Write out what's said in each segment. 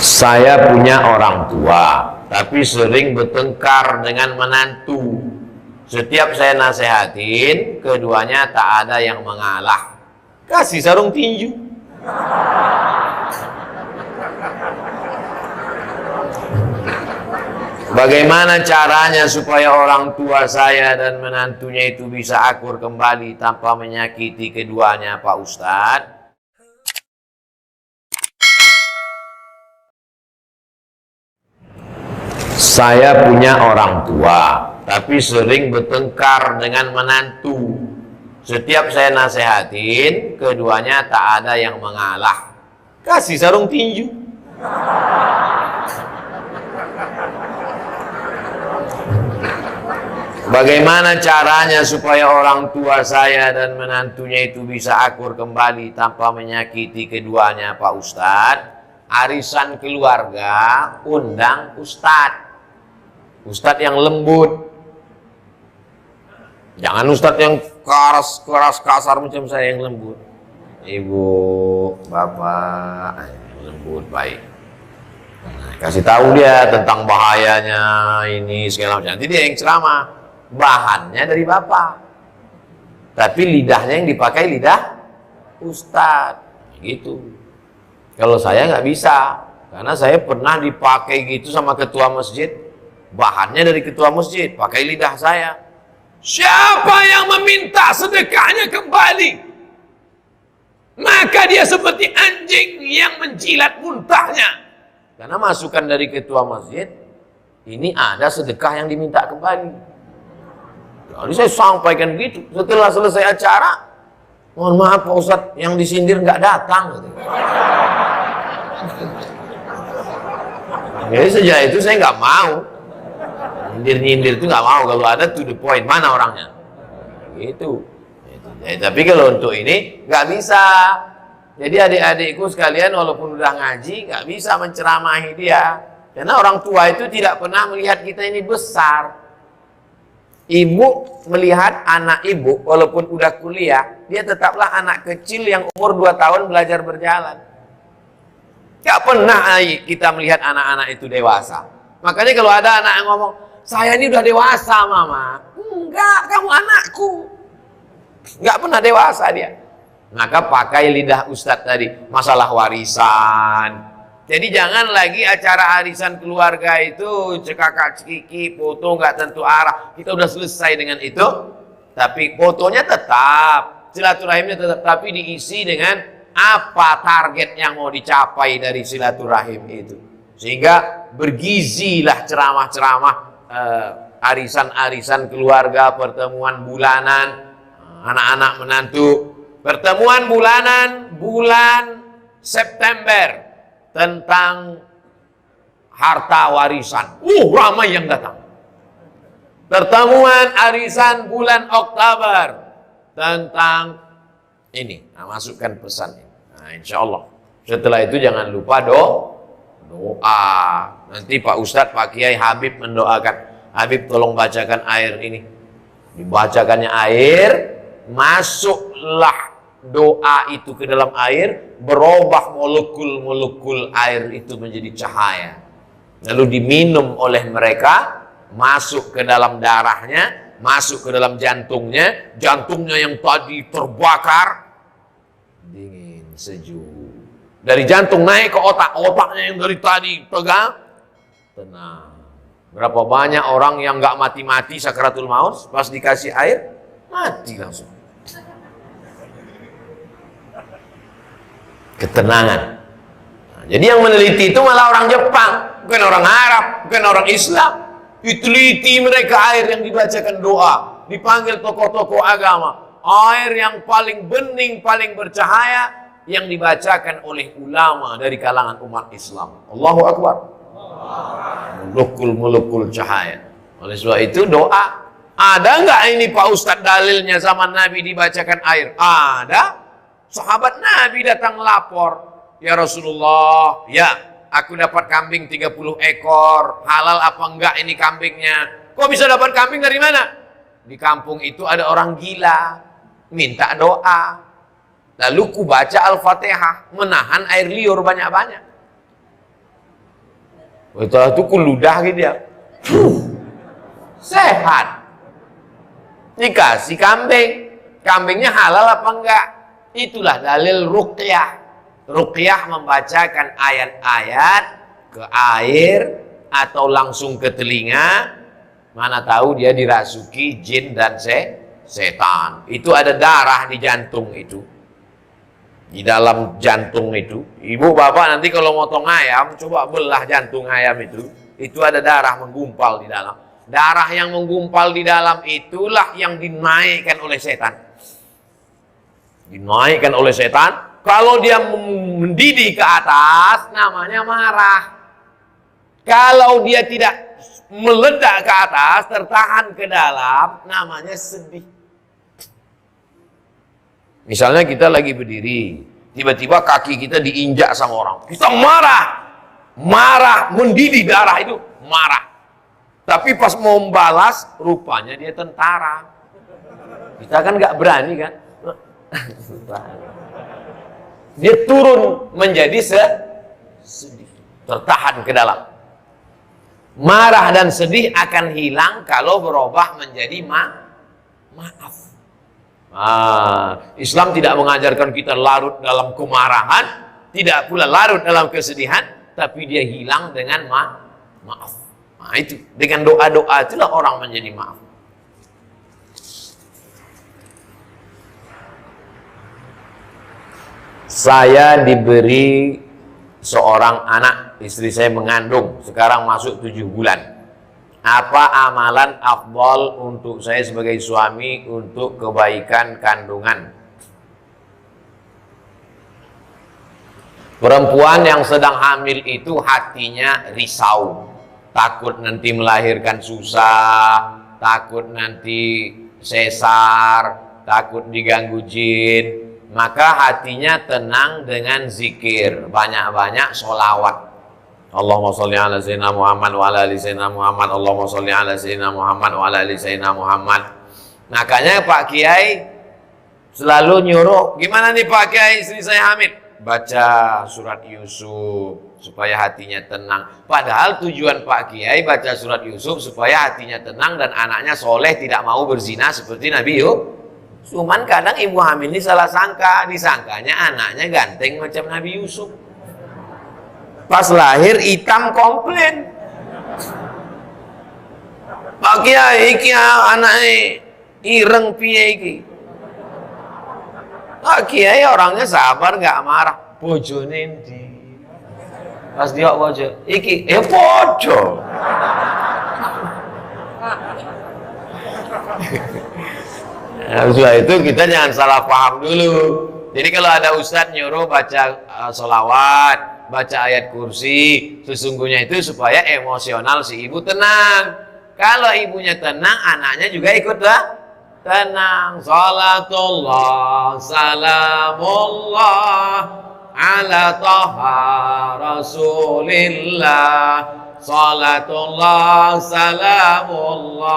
Saya punya orang tua, tapi sering bertengkar dengan menantu. Setiap saya nasihatin, keduanya tak ada yang mengalah. Kasih sarung tinju. Bagaimana caranya supaya orang tua saya dan menantunya itu bisa akur kembali tanpa menyakiti keduanya, Pak Ustadz? Saya punya orang tua, tapi sering bertengkar dengan menantu. Setiap saya nasihatin, keduanya tak ada yang mengalah. Kasih sarung tinju. Bagaimana caranya supaya orang tua saya dan menantunya itu bisa akur kembali tanpa menyakiti keduanya, Pak Ustadz? Arisan keluarga, undang Ustadz. Ustadz yang lembut. Jangan Ustadz yang keras kasar macam saya yang lembut. Ibu, bapak, lembut, baik. Nah, kasih tahu dia tentang bahayanya ini segala macam. Nanti dia yang ceramah. Bahannya dari bapak, tapi lidahnya yang dipakai lidah Ustadz. Gitu. Kalau saya nggak bisa, karena saya pernah dipakai gitu sama ketua masjid. Bahannya dari ketua masjid, pakai lidah saya. Siapa yang meminta sedekahnya kembali, maka dia seperti anjing yang menjilat muntahnya. Karena masukan dari ketua masjid, ini ada sedekah yang diminta kembali. Jadi saya sampaikan gitu. Setelah selesai acara, mohon maaf Pak Ustadz, yang disindir nggak datang. Jadi sejak itu saya nggak mau. Nyindir-nyindir itu nggak mau. Kalau ada to the point, mana orangnya? Gitu. Tapi kalau untuk ini nggak bisa. Jadi adik-adikku sekalian walaupun udah ngaji nggak bisa menceramahi dia. Karena orang tua itu tidak pernah melihat kita ini besar. Ibu melihat anak ibu walaupun udah kuliah, dia tetaplah anak kecil yang umur 2 tahun belajar berjalan. Gak pernah kita melihat anak-anak itu dewasa. Makanya kalau ada anak yang ngomong, saya ini udah dewasa mama. Enggak, kamu anakku. Gak pernah dewasa dia. Maka pakai lidah Ustadz tadi, masalah warisan. Jadi jangan lagi acara arisan keluarga itu cekakak cekiki, foto nggak tentu arah. Kita udah selesai dengan itu, tapi fotonya tetap, silaturahimnya tetap, tapi diisi dengan apa target yang mau dicapai dari silaturahim itu. Sehingga bergizilah ceramah-ceramah arisan-arisan keluarga, pertemuan bulanan, anak-anak menantu, pertemuan bulanan bulan September. Tentang harta warisan. Ramai yang datang. Pertemuan arisan bulan Oktober tentang ini. Nah, masukkan pesan ini. Nah, insya Allah. Setelah itu jangan lupa doa. Nanti Pak Ustadz, Pak Kiai Habib mendoakan. Habib tolong bacakan air ini. Dibacakannya air, masuklah doa itu ke dalam air, berubah molekul-molekul air itu menjadi cahaya. Lalu diminum oleh mereka, masuk ke dalam darahnya, masuk ke dalam jantungnya, jantungnya yang tadi terbakar, dingin, sejuk. Dari jantung naik ke otak, otaknya yang dari tadi tegang, tenang. Berapa banyak orang yang nggak mati-mati sakaratul maut, pas dikasih air, mati langsung. Ketenangan. Nah, jadi yang meneliti itu malah orang Jepang, bukan orang Arab, bukan orang Islam. Diteliti mereka air yang dibacakan doa, dipanggil tokoh-tokoh agama, air yang paling bening, paling bercahaya, yang dibacakan oleh ulama dari kalangan umat Islam. Allahu Akbar. Mulukul cahaya. Oleh sebab itu doa. Ada nggak ini Pak Ustadz dalilnya zaman Nabi dibacakan air? Ada. Sahabat Nabi datang lapor, ya Rasulullah, ya aku dapat kambing 30 ekor, halal apa enggak ini kambingnya? Kok bisa dapat kambing dari mana? Di kampung itu ada orang gila, minta doa. Lalu ku baca Al-Fatihah, menahan air liur banyak-banyak. Setelah itu ludah gitu ya. Sehat. Dikasih kambing. Kambingnya halal apa enggak? Itulah dalil ruqyah. Ruqyah membacakan ayat-ayat ke air atau langsung ke telinga. Mana tahu dia dirasuki jin dan setan. Itu ada darah di jantung itu. Di dalam jantung itu. Ibu bapak nanti kalau motong ayam, coba belah jantung ayam itu ada darah menggumpal di dalam. Darah yang menggumpal di dalam itulah yang dinaikkan oleh setan. Dinaikkan oleh setan. Kalau dia mendidih ke atas, namanya marah. Kalau dia tidak meledak ke atas, tertahan ke dalam, namanya sedih. Misalnya kita lagi berdiri, tiba-tiba kaki kita diinjak sama orang. Kita marah. Marah, mendidih darah itu, marah. Tapi pas mau membalas, rupanya dia tentara. Kita kan nggak berani kan? Dia turun menjadi sedih, tertahan ke dalam. Marah dan sedih akan hilang kalau berubah menjadi maaf. Islam tidak mengajarkan kita larut dalam kemarahan, tidak pula larut dalam kesedihan, tapi dia hilang dengan maaf. Nah itu, dengan doa-doa itulah orang menjadi maaf. Saya diberi seorang anak, istri saya mengandung, sekarang masuk 7 bulan. Apa amalan afdal untuk saya sebagai suami untuk kebaikan kandungan? Perempuan yang sedang hamil itu hatinya risau. Takut nanti melahirkan susah, takut nanti sesar, takut diganggu jin. Maka hatinya tenang dengan zikir, banyak-banyak sholawat. Allahumma sholli ala sayyidina Muhammad wa ala ali sayyidina Muhammad. Allahumma sholli ala sayyidina Muhammad wa ala ali sayyidina Muhammad. Makanya Pak Kiai selalu nyuruh, gimana nih Pak Kiai, istri saya hamil? Baca surat Yusuf supaya hatinya tenang. Padahal tujuan Pak Kiai baca surat Yusuf supaya hatinya tenang dan anaknya soleh, tidak mau berzina seperti Nabi Yusuf. Cuman kadang ibu hamil ini salah sangka, disangkanya anaknya ganteng macam Nabi Yusuf. Pas lahir hitam komplain. Pak Kiai iki anaknya ireng piye iki. Pak Kiai orangnya sabar, nggak marah. Bojone ndi? Pas dia bojo, iki bojo. Nah, setelah itu kita jangan salah paham dulu. Jadi kalau ada ustadz nyuruh baca sholawat, baca ayat kursi, sesungguhnya itu supaya emosional si ibu tenang. Kalau ibunya tenang, anaknya juga ikutlah tenang. Salatullah, salamullah ala taha rasulillah. Salatullah, salamullah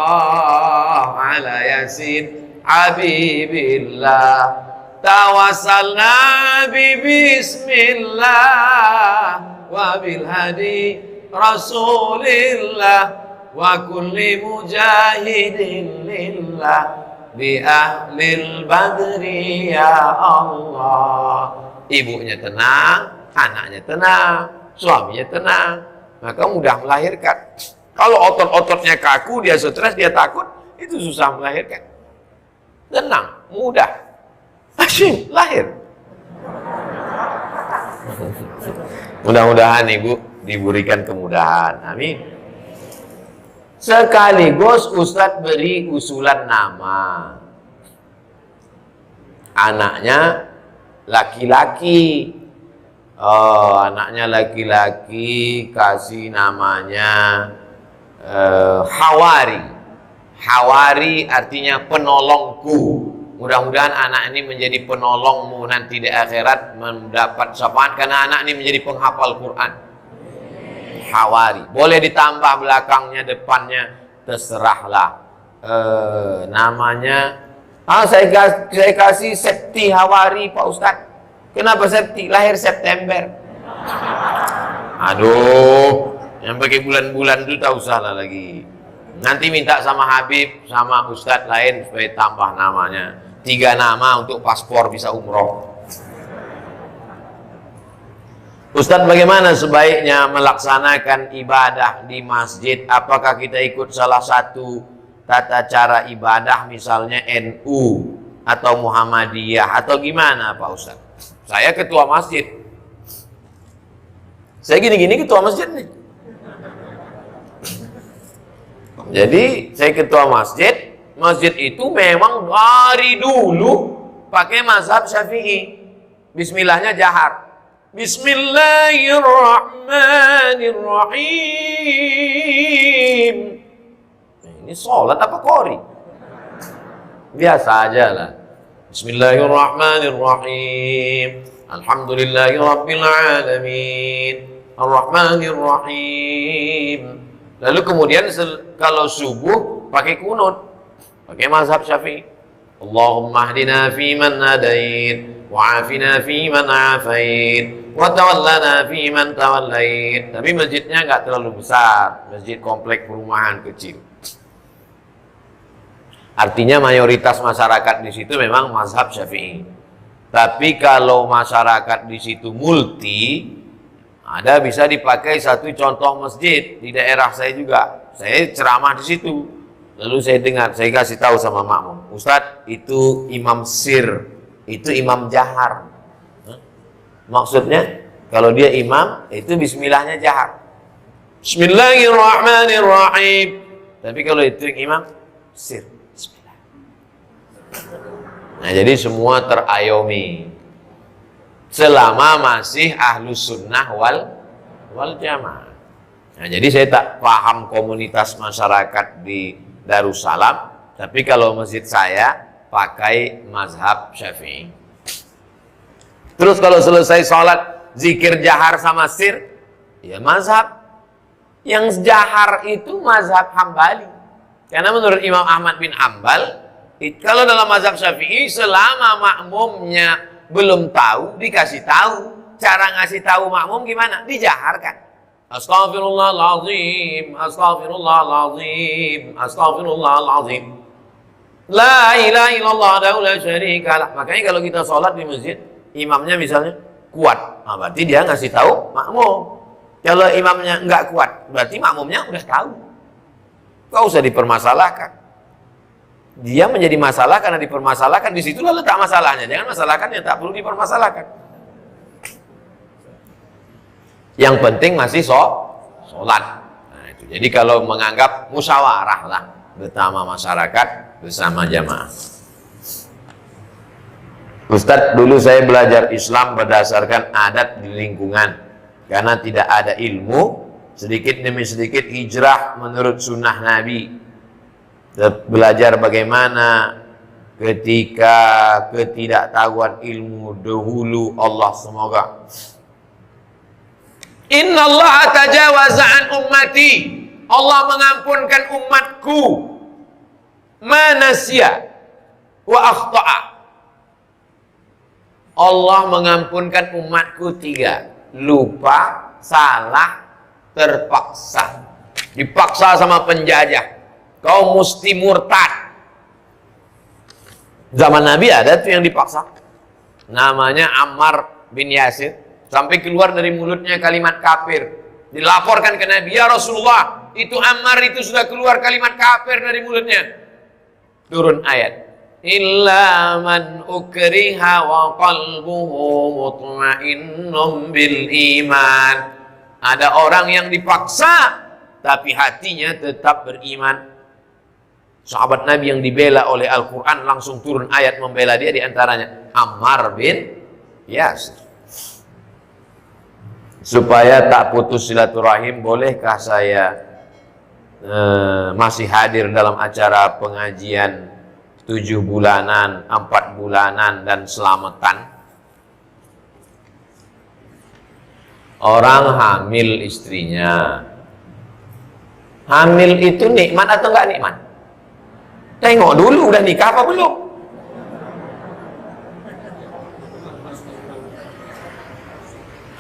ala yasin Habibillah, tawassalna bismillah wa bil hadi rasulillah wa kulli mujahidin lillah bi ahlil badri ya Allah. Ibunya tenang, anaknya tenang, suaminya tenang, maka mudah melahirkan. Kalau otot-ototnya kaku, dia stres, dia takut, itu susah melahirkan. Tenang, mudah, asyik lahir. Mudah-mudahan ibu diberikan kemudahan, amin. Sekaligus Ustadz beri usulan nama. Anaknya laki-laki. Oh, anaknya laki-laki, kasih namanya Hawari. Hawari artinya penolongku. Mudah-mudahan anak ini menjadi penolongmu nanti di akhirat, mendapat syafaat karena anak ini menjadi penghafal Quran. Hawari. Boleh ditambah belakangnya, depannya, terserahlah. Namanya, saya kasih Septi Hawari Pak Ustadz. Kenapa Septi? Lahir September. Aduh, Yang pakai bulan-bulan itu tak usah lah lagi. Nanti minta sama Habib, sama Ustadz lain supaya tambah namanya. 3 nama untuk paspor bisa umroh. Ustadz, bagaimana sebaiknya melaksanakan ibadah di masjid? Apakah kita ikut salah satu tata cara ibadah, misalnya NU atau Muhammadiyah, atau gimana Pak Ustadz? Saya ketua masjid. Saya gini-gini ketua masjid nih. Jadi saya ketua masjid. Masjid itu memang dari dulu pakai mazhab Syafi'i. Bismillahnya jahar. Bismillahirrahmanirrahim. Ini sholat apa qori? Biasa aja lah. Bismillahirrahmanirrahim. Alhamdulillahirabbil alamin. Arrahmanirrahim. Lalu kemudian kalau subuh pakai kunut, pakai mazhab Syafi'i. Allahumma hdina fiman hadait, wa'afina fiman afait, wa tawallana fiman tawallait. Tapi masjidnya nggak terlalu besar, masjid komplek perumahan kecil. Artinya mayoritas masyarakat di situ memang mazhab Syafi'i. Tapi kalau masyarakat di situ multi, ada bisa dipakai satu contoh masjid di daerah saya juga. Saya ceramah di situ. Lalu saya dengar, saya kasih tahu sama makmum, Ustadz, itu imam sir, itu imam jahar. Maksudnya, kalau dia imam, itu bismillahnya jahar. Bismillahirrahmanirrahim. Tapi kalau itu imam, sir. Bismillah. Nah, jadi semua terayomi. Selama masih ahlus sunnah wal jamaah. Nah, jadi saya tak paham komunitas masyarakat di Darussalam, tapi kalau masjid saya pakai mazhab Syafi'i. Terus kalau selesai sholat, zikir jahar sama sir, ya mazhab. Yang jahar itu mazhab Hambali. Karena menurut Imam Ahmad bin Hanbal, kalau dalam mazhab Syafi'i, selama makmumnya belum tahu, dikasih tahu. Cara ngasih tahu makmum gimana? Dijaharkan. Astaghfirullahaladzim, astaghfirullahaladzim, astaghfirullahaladzim. La ilaha illallah la syarikalah. Makanya kalau kita sholat di masjid, imamnya misalnya kuat, nah, berarti dia ngasih tahu makmum. Kalau imamnya nggak kuat, berarti makmumnya udah tahu. Gak usah dipermasalahkan. Dia menjadi masalah karena dipermasalahkan. Di situlah letak masalahnya. Jangan masalahkan yang tak perlu dipermasalahkan. Yang penting masih sholat. Nah, itu. Jadi kalau menganggap musyawarah lah bersama masyarakat, bersama jamaah. Ustadz, dulu saya belajar Islam berdasarkan adat di lingkungan. Karena tidak ada ilmu, sedikit demi sedikit hijrah menurut sunnah Nabi. Belajar bagaimana ketika ketidaktahuan ilmu dahulu. Allah semoga Inna Allah tajawaza an ummati. Allah mengampunkan umatku manasya wa akhta'a. Allah mengampunkan umatku 3. Lupa, salah, terpaksa. Dipaksa sama penjajah. Kau mesti murtad. Zaman Nabi ada tuh yang dipaksa. Namanya Ammar bin Yasir. Sampai keluar dari mulutnya kalimat kafir. Dilaporkan ke Nabi, ya Rasulullah, itu Ammar itu sudah keluar kalimat kafir dari mulutnya. Turun ayat. Illa man ukriha wa qalbuhu mutmainnun bil iman. Ada orang yang dipaksa, tapi hatinya tetap beriman. Sahabat Nabi yang dibela oleh Al-Quran langsung turun ayat membela dia, diantaranya Ammar bin Yasir. Supaya tak putus silaturahim, bolehkah saya masih hadir dalam acara pengajian 7 bulanan, 4 bulanan, dan selamatan? Orang hamil istrinya. Hamil itu nikmat atau enggak nikmat? Tengok dulu udah nikah apa belum.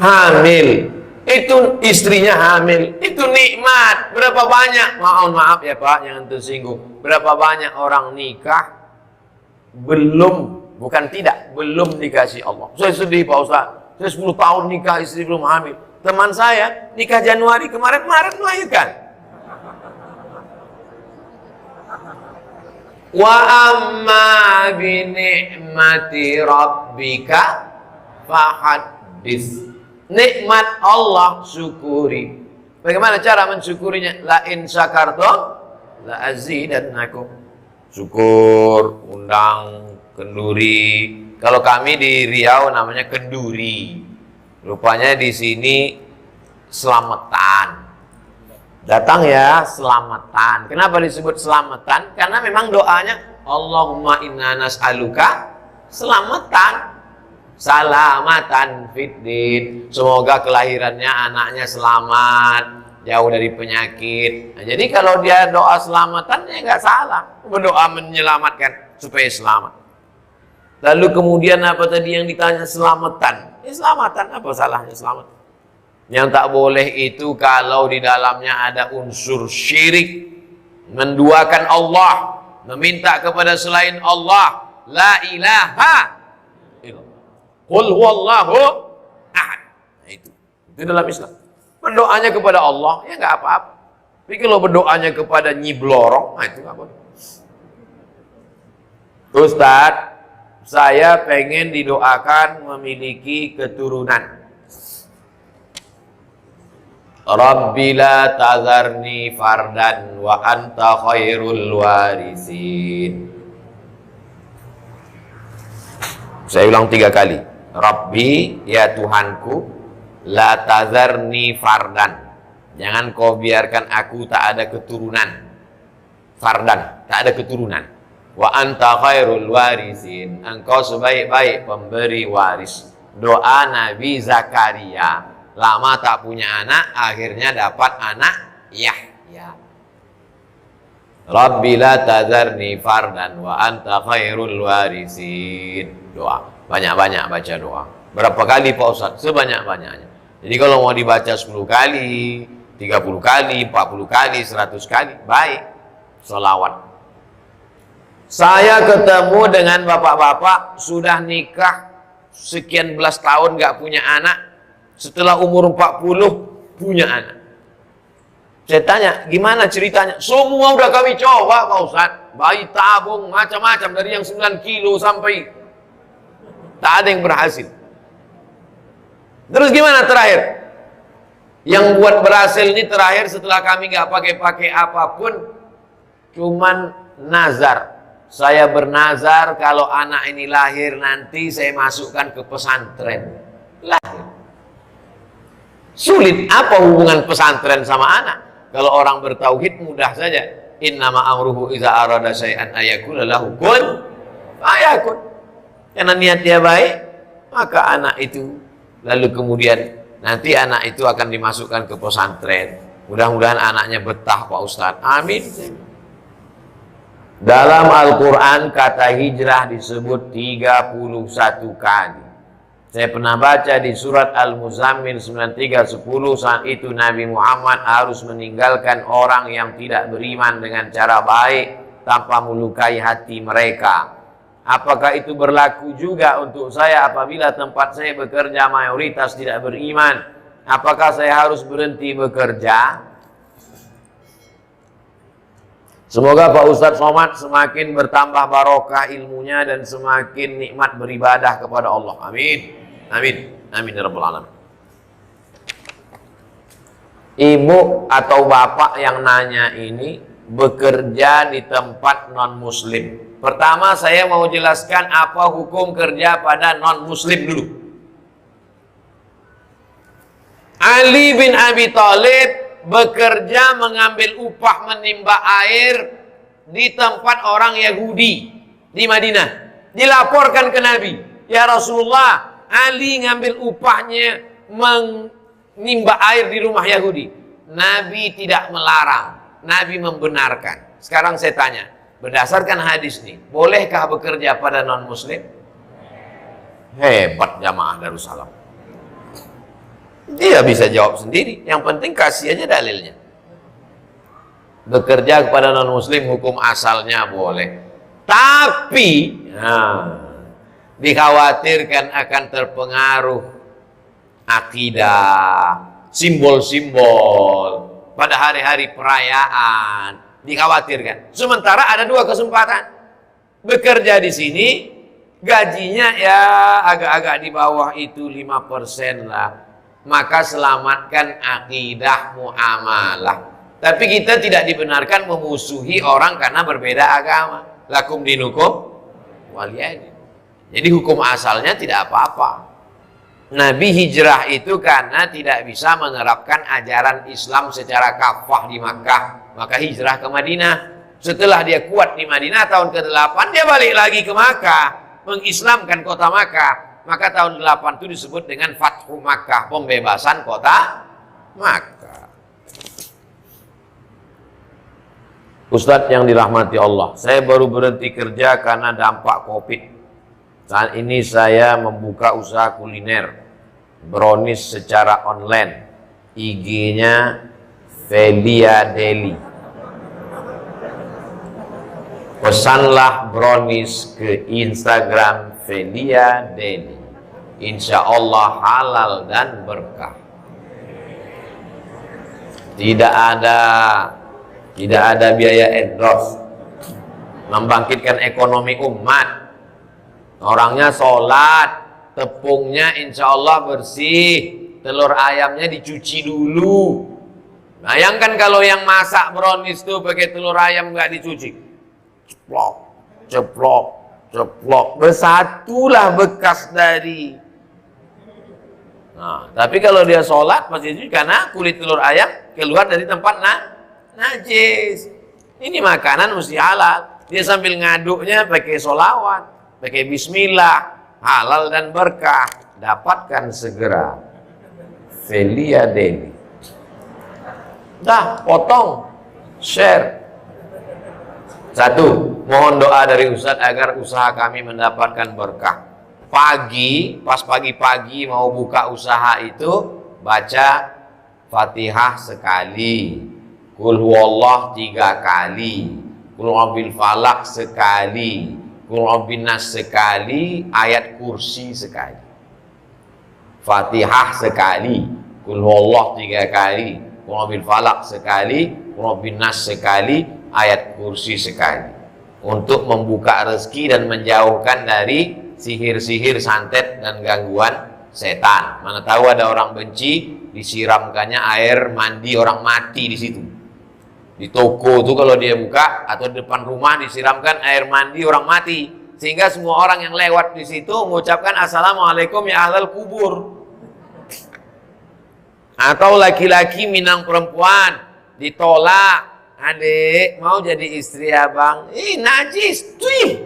Hamil Itu istrinya hamil, itu nikmat. Berapa banyak, maaf ya Pak, jangan tersinggung. Berapa banyak orang nikah belum, bukan tidak, belum dikasih Allah. Saya sedih Pak Ustaz, saya 10 tahun nikah, istri belum hamil. Teman saya nikah Januari kemarin, Maret melahirkan. Wa amma bi ni'mati rabbika fahaddits. Nikmat Allah syukuri. Bagaimana cara mensyukurinya? La in syakartum la azidannakum. Syukur, undang kenduri. Kalau kami di Riau namanya kenduri. Rupanya di sini selamatan. Datang ya, selamatan. Kenapa disebut selamatan? Karena memang doanya Allahumma inna nas'aluka selamatan. Salamatan fiddin. Semoga kelahirannya anaknya selamat, jauh dari penyakit. Nah, jadi kalau dia doa selamatan ya nggak salah. Berdoa menyelamatkan supaya selamat. Lalu kemudian apa tadi yang ditanya selamatan? Ya selamatan, apa salahnya selamat? Yang tak boleh itu kalau di dalamnya ada unsur syirik, menduakan Allah, meminta kepada selain Allah. La ilaha illallah. Qul huwallahu ahad. Nah, itu dalam Islam. Berdoanya kepada Allah ya nggak apa-apa. Tapi kalau berdoanya kepada Nyi Blorong, nah itu nggak boleh. Ustaz, saya pengen didoakan memiliki keturunan. Rabbi la tazarni fardan wa anta khairul warisin. Saya ulang 3 kali. Rabbi, ya Tuhanku, la tazarni fardan. Jangan kau biarkan aku tak ada keturunan. Fardan, tak ada keturunan. Wa anta khairul warisin. Engkau sebaik-baik pemberi waris. Doa Nabi Zakaria. Lama tak punya anak, akhirnya dapat anak Yahya. Rabbi la tazarni fardan wa anta khairul warisin. Doa. Banyak-banyak baca doa. Berapa kali Pak Ustaz? Sebanyak-banyaknya. Jadi kalau mau dibaca 10 kali, 30 kali, 40 kali, 100 kali, baik. Sholawat. Saya ketemu dengan bapak-bapak sudah nikah sekian belas tahun gak punya anak. Setelah umur 40 punya anak. Saya tanya, gimana ceritanya? Semua udah kami coba Pak Ustaz. Bayi tabung, macam-macam. Dari yang 9 kilo sampai tak ada yang berhasil. Terus gimana terakhir? Yang buat berhasil ini terakhir setelah kami gak pakai apapun. Cuman nazar. Saya bernazar kalau anak ini lahir nanti saya masukkan ke pesantren. Lahir. Sulit apa hubungan pesantren sama anak? Kalau orang bertauhid mudah saja. Innama amruhu iza arada syai'an ayakula lahu kun fayakun. Karena niat dia baik, maka anak itu lalu kemudian nanti anak itu akan dimasukkan ke pesantren. Mudah-mudahan anaknya betah Pak Ustadz. Amin. Dalam Al-Quran kata hijrah disebut 31 kali. Saya pernah baca di surat Al-Muzammil 93:10, saat itu Nabi Muhammad harus meninggalkan orang yang tidak beriman dengan cara baik tanpa melukai hati mereka. Apakah itu berlaku juga untuk saya apabila tempat saya bekerja mayoritas tidak beriman? Apakah saya harus berhenti bekerja? Semoga Pak Ustadz Somad semakin bertambah barokah ilmunya dan semakin nikmat beribadah kepada Allah. Amin. Amin. Amin ya rabbal alamin. Ibu atau bapak yang nanya ini bekerja di tempat non-muslim. Pertama saya mau jelaskan apa hukum kerja pada non-muslim dulu. Ali bin Abi Thalib bekerja mengambil upah menimba air di tempat orang Yahudi di Madinah. Dilaporkan ke Nabi, ya Rasulullah, Ali ngambil upahnya menimba air di rumah Yahudi. Nabi tidak melarang, Nabi membenarkan. Sekarang saya tanya, berdasarkan hadis ini, bolehkah bekerja pada non-muslim? Hebat jamaah Darussalam. Dia bisa jawab sendiri. Yang penting kasih aja dalilnya. Bekerja kepada non-muslim hukum asalnya boleh. Tapi dikhawatirkan akan terpengaruh akidah, simbol-simbol pada hari-hari perayaan. Dikhawatirkan. Sementara ada dua kesempatan. Bekerja di sini, gajinya ya agak-agak di bawah itu 5% lah. Maka selamatkan akidah muamalah. Tapi kita tidak dibenarkan memusuhi orang karena berbeda agama. Lakum dinukum waliyadin. Jadi hukum asalnya tidak apa-apa. Nabi hijrah itu karena tidak bisa menerapkan ajaran Islam secara kafah di Makkah. Maka hijrah ke Madinah. Setelah dia kuat di Madinah tahun ke-8, dia balik lagi ke Makkah. Mengislamkan kota Makkah. Maka tahun 8 itu disebut dengan Fathu Makkah, pembebasan kota Makkah. Ustadz yang dirahmati Allah, saya baru berhenti kerja karena dampak Covid. Saat ini saya membuka usaha kuliner, brownies secara online. IG-nya Felia Deli. Pesanlah brownies ke Instagram Felia Deli. Insya Allah halal dan berkah. Tidak ada biaya endorse. Membangkitkan ekonomi umat. Orangnya sholat, tepungnya insya Allah bersih, telur ayamnya dicuci dulu. Bayangkan kalau yang masak brownies tuh pakai telur ayam nggak dicuci, ceplok, ceplok, ceplok, bersatulah bekas dari. Nah, tapi kalau dia sholat pasti itu karena kulit telur ayam keluar dari tempat najis. Ini makanan mesti halal. Dia sambil ngaduknya pakai sholawat, pakai bismillah, halal dan berkah. Dapatkan segera. Felia Deli. Dah, potong, share. 1. Mohon doa dari Ustadz agar usaha kami mendapatkan berkah. Pas pagi-pagi mau buka usaha itu, baca Fatihah sekali, Qul huwallah 3 kali, Qul rabbil falaq sekali, Qul rabbin nas sekali, ayat kursi sekali. Fatihah sekali, Qul huwallah 3 kali, Qul rabbil falaq sekali, Qul rabbin nas sekali, ayat kursi sekali. Untuk membuka rezeki dan menjauhkan dari sihir-sihir, santet dan gangguan setan. Mana tahu ada orang benci, disiramkannya air mandi orang mati di situ. Di toko itu kalau dia buka atau di depan rumah disiramkan air mandi orang mati, sehingga semua orang yang lewat di situ mengucapkan assalamualaikum ya ahlal kubur. Atau laki-laki minang perempuan ditolak, adik mau jadi istri abang, najis, tuh.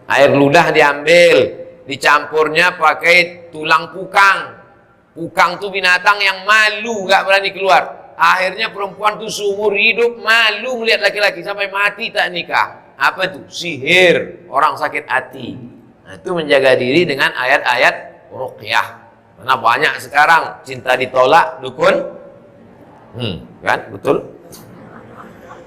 Air ludah diambil, dicampurnya pakai tulang pukang. Pukang tuh binatang yang malu, gak berani keluar. Akhirnya perempuan tuh seumur hidup malu melihat laki-laki sampai mati tak nikah. Apa itu? Sihir, orang sakit hati. Nah, itu menjaga diri dengan ayat-ayat ruqyah. Karena banyak sekarang cinta ditolak, dukun. Kan? Betul?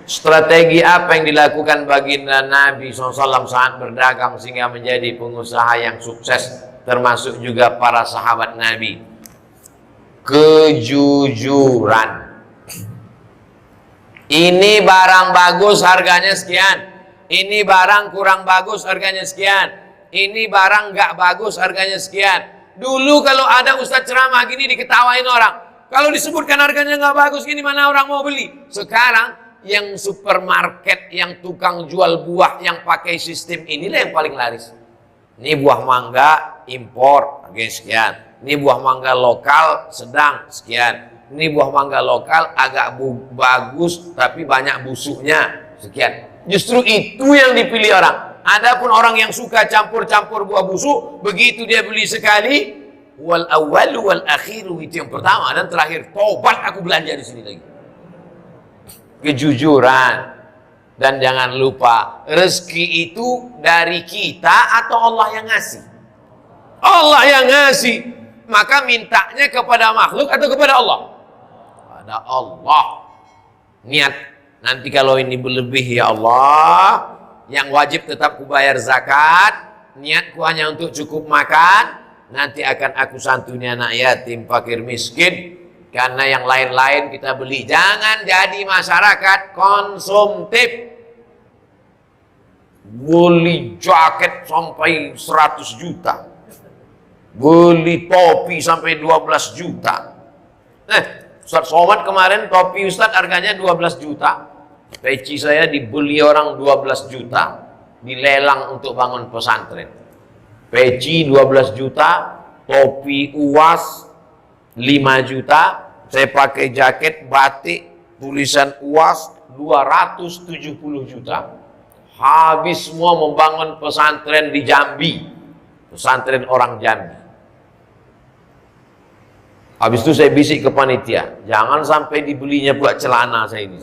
Strategi apa yang dilakukan baginda Nabi SAW saat berdagang sehingga menjadi pengusaha yang sukses, termasuk juga para sahabat Nabi? Kejujuran. Ini barang bagus harganya sekian, ini barang kurang bagus harganya sekian, ini barang gak bagus harganya sekian. Dulu kalau ada ustadz ceramah gini diketawain orang. Kalau disebutkan harganya gak bagus gini, mana orang mau beli? Sekarang yang supermarket, yang tukang jual buah yang pakai sistem inilah yang paling laris. Ini buah mangga impor harganya sekian, ini buah mangga lokal sedang sekian, ini buah mangga lokal agak bagus tapi banyak busuknya sekian. Justru itu yang dipilih orang. Adapun orang yang suka campur-campur buah busuk, begitu dia beli sekali, wal awwalu wal akhiru, itu yang pertama dan terakhir, tobat aku belanja di sini lagi. Kejujuran. Dan jangan lupa, rezeki itu dari kita atau Allah yang ngasih? Allah yang ngasih. maka mintanya kepada makhluk atau kepada Allah? Kepada Allah. Niat, nanti kalau ini berlebih ya Allah, yang wajib tetap kubayar zakat, niatku hanya untuk cukup makan, nanti akan aku santuni anak yatim, fakir miskin, karena yang lain-lain kita beli. Jangan jadi masyarakat konsumtif. Beli jaket sampai 100 juta. Beli topi sampai 12 juta. Ustaz Somad kemarin topi Ustaz harganya 12 juta. Peci saya dibeli orang 12 juta. Dilelang untuk bangun pesantren. Peci 12 juta. Topi UAS 5 juta. Saya pakai jaket batik tulisan UAS 270 juta. Habis semua membangun pesantren di Jambi. Pesantren orang Jambi. Habis itu saya bisik ke panitia, jangan sampai dibelinya buat celana saya ini.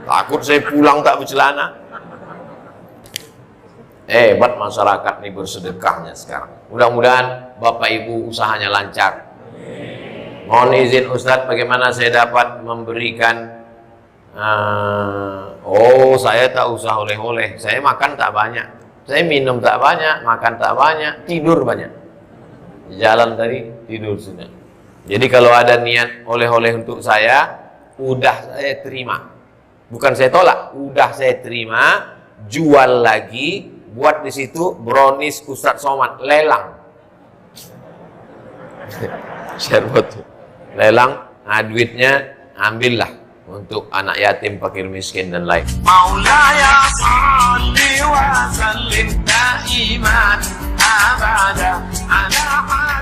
Takut saya pulang tak bercelana. Hebat masyarakat nih bersedekahnya sekarang. Mudah-mudahan Bapak Ibu usahanya lancar. Mohon izin Ustadz, bagaimana saya dapat memberikan saya tak usah oleh-oleh. Saya makan tak banyak, saya minum tak banyak, makan tak banyak, tidur banyak. Jalan tadi tidur sudah. Jadi kalau ada niat oleh-oleh untuk saya, udah saya terima. Bukan saya tolak, udah saya terima. Jual lagi, buat di situ brownies Ustadz Somad, lelang. Share foto. Lelang, duitnya ambillah untuk anak yatim, fakir miskin dan lain. Maulaya salli wa sallim daiman abada ala